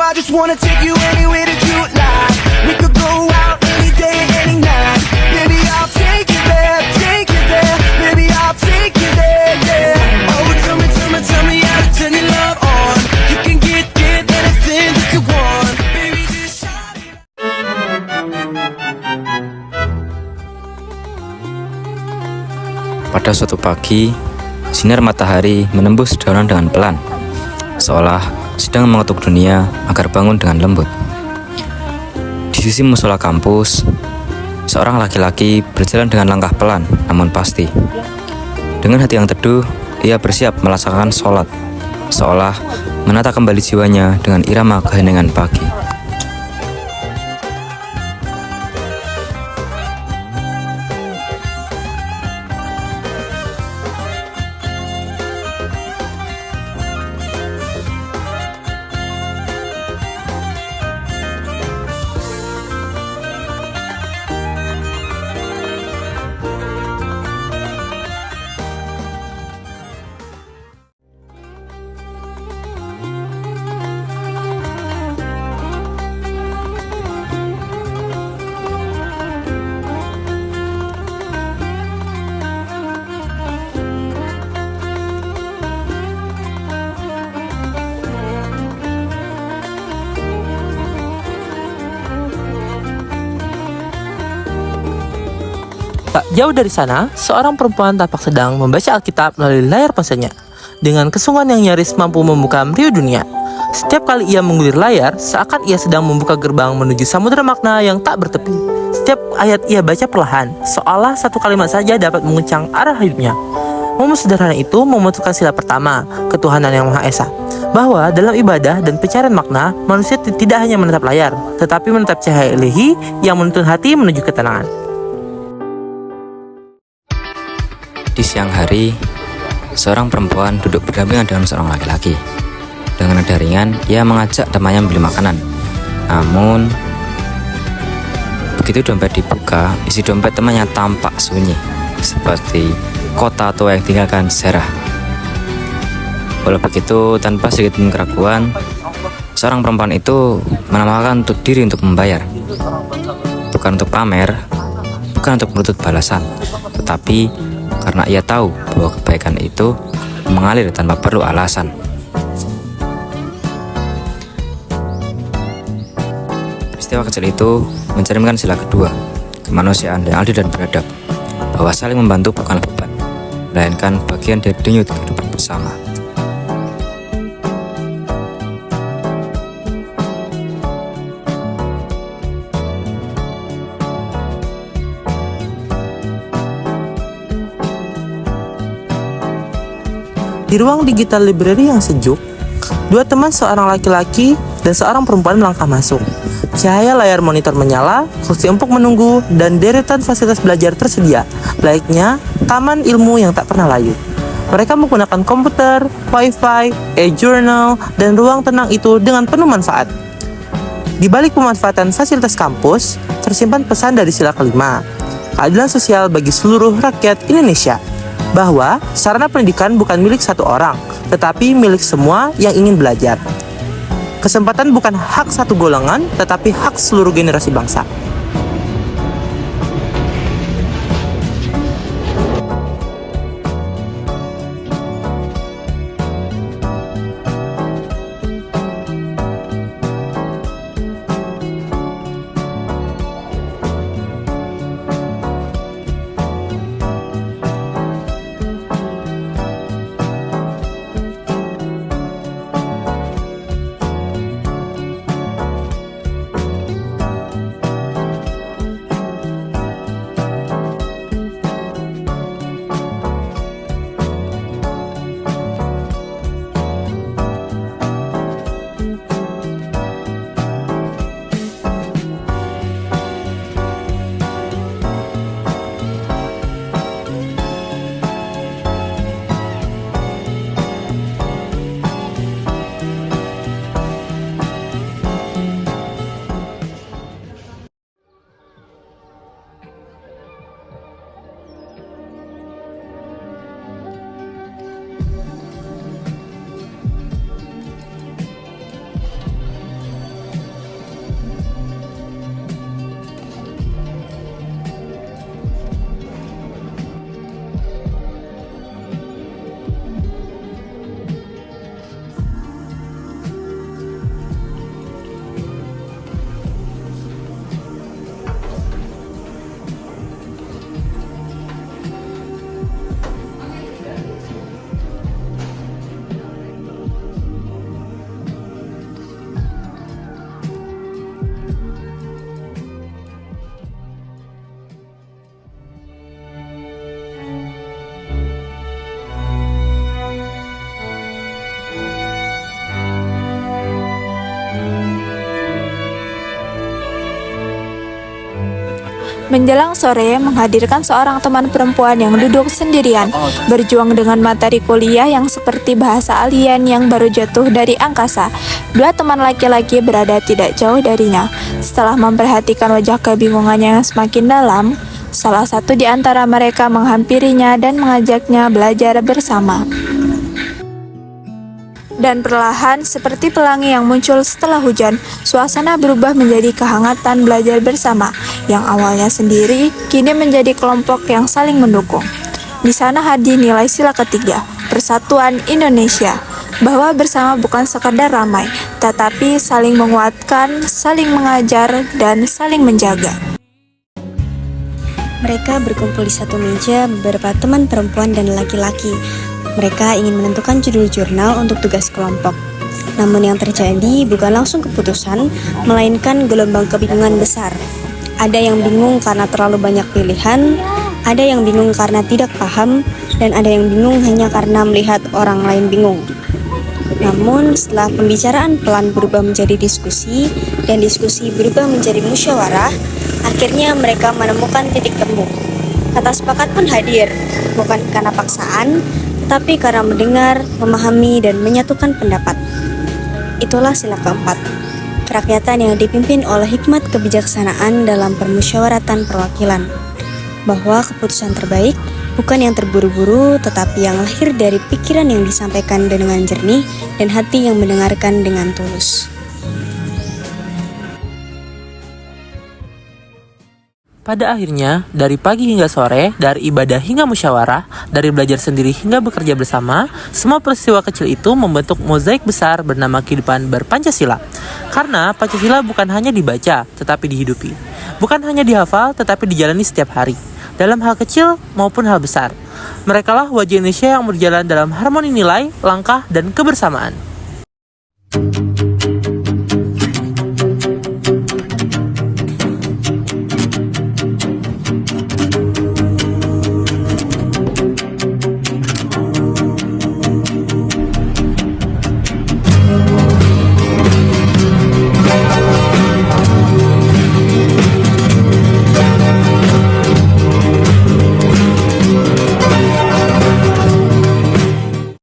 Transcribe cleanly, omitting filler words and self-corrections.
I just wanna take you anywhere that you like. We could go out any day, any night. Baby, I'll take you there, take you there. Baby, I'll take you there, yeah. Oh, tell me how to turn your love on. You can get anything that you want. Baby, just shout it. Pada suatu pagi, sinar matahari menembus daunan dengan pelan, seolah sedang mengetuk dunia agar bangun dengan lembut. Di sisi musola kampus, seorang laki-laki berjalan dengan langkah pelan namun pasti. Dengan hati yang teduh, ia bersiap melaksanakan sholat, seolah menata kembali jiwanya dengan irama keheningan pagi. Tak jauh dari sana, seorang perempuan tampak sedang membaca Alkitab melalui layar ponselnya. Dengan kesungguhan yang nyaris mampu membuka meriu dunia. Setiap kali ia menggulir layar, seakan ia sedang membuka gerbang menuju samudera makna yang tak bertepi. Setiap ayat ia baca perlahan, seolah satu kalimat saja dapat menguncang arah hidupnya. Momen sederhana itu membentukkan sila pertama, ketuhanan yang Maha Esa. Bahwa dalam ibadah dan pencarian makna, manusia tidak hanya menatap layar, tetapi menatap cahaya ilahi yang menuntun hati menuju ketenangan. Di siang hari, seorang perempuan duduk berdampingan dengan seorang laki-laki. Dengan nada ringan, ia mengajak temannya membeli makanan. Namun, begitu dompet dibuka, isi dompet temannya tampak sunyi, seperti kota tua yang tinggalkan sejarah. Walau begitu, tanpa sedikit keraguan, seorang perempuan itu menamakan untuk diri untuk membayar. Bukan untuk pamer, bukan untuk menuntut balasan, tetapi karena ia tahu bahwa kebaikan itu mengalir tanpa perlu alasan. Peristiwa kecil itu mencerminkan sila kedua, kemanusiaan yang adil dan beradab, bahwa saling membantu bukanlah beban, melainkan bagian dari denyut kehidupan bersama. Di ruang digital library yang sejuk, dua teman, seorang laki-laki dan seorang perempuan melangkah masuk. Cahaya layar monitor menyala, kursi empuk menunggu, dan deretan fasilitas belajar tersedia, layaknya taman ilmu yang tak pernah layu. Mereka menggunakan komputer, wifi, e-journal, dan ruang tenang itu dengan penuh manfaat. Di balik pemanfaatan fasilitas kampus, tersimpan pesan dari sila kelima, keadilan sosial bagi seluruh rakyat Indonesia. Bahwa sarana pendidikan bukan milik satu orang, tetapi milik semua yang ingin belajar. Kesempatan bukan hak satu golongan, tetapi hak seluruh generasi bangsa. Menjelang sore, menghadirkan seorang teman perempuan yang duduk sendirian, berjuang dengan materi kuliah yang seperti bahasa alien yang baru jatuh dari angkasa. Dua teman laki-laki berada tidak jauh darinya. Setelah memperhatikan wajah kebingungannya yang semakin dalam, salah satu di antara mereka menghampirinya dan mengajaknya belajar bersama. Dan perlahan, seperti pelangi yang muncul setelah hujan, suasana berubah menjadi kehangatan belajar bersama, yang awalnya sendiri, kini menjadi kelompok yang saling mendukung. Di sana hadir nilai sila ketiga, Persatuan Indonesia, bahwa bersama bukan sekadar ramai, tetapi saling menguatkan, saling mengajar, dan saling menjaga. Mereka berkumpul di satu meja, beberapa teman perempuan dan laki-laki. Mereka ingin menentukan judul jurnal untuk tugas kelompok. Namun yang terjadi bukan langsung keputusan, melainkan gelombang kebingungan besar. Ada yang bingung karena terlalu banyak pilihan, ada yang bingung karena tidak paham, dan ada yang bingung hanya karena melihat orang lain bingung. Namun setelah pembicaraan pelan berubah menjadi diskusi, dan diskusi berubah menjadi musyawarah, akhirnya mereka menemukan titik temu. Kata sepakat pun hadir, bukan karena paksaan, tapi karena mendengar, memahami, dan menyatukan pendapat. Itulah sila keempat, kerakyatan yang dipimpin oleh hikmat kebijaksanaan dalam permusyawaratan perwakilan, bahwa keputusan terbaik bukan yang terburu-buru, tetapi yang lahir dari pikiran yang disampaikan dengan jernih dan hati yang mendengarkan dengan tulus. Pada akhirnya, dari pagi hingga sore, dari ibadah hingga musyawarah, dari belajar sendiri hingga bekerja bersama, semua peristiwa kecil itu membentuk mozaik besar bernama kehidupan berpancasila. Karena Pancasila bukan hanya dibaca, tetapi dihidupi. Bukan hanya dihafal, tetapi dijalani setiap hari. Dalam hal kecil maupun hal besar. Merekalah wajah Indonesia yang berjalan dalam harmoni nilai, langkah, dan kebersamaan.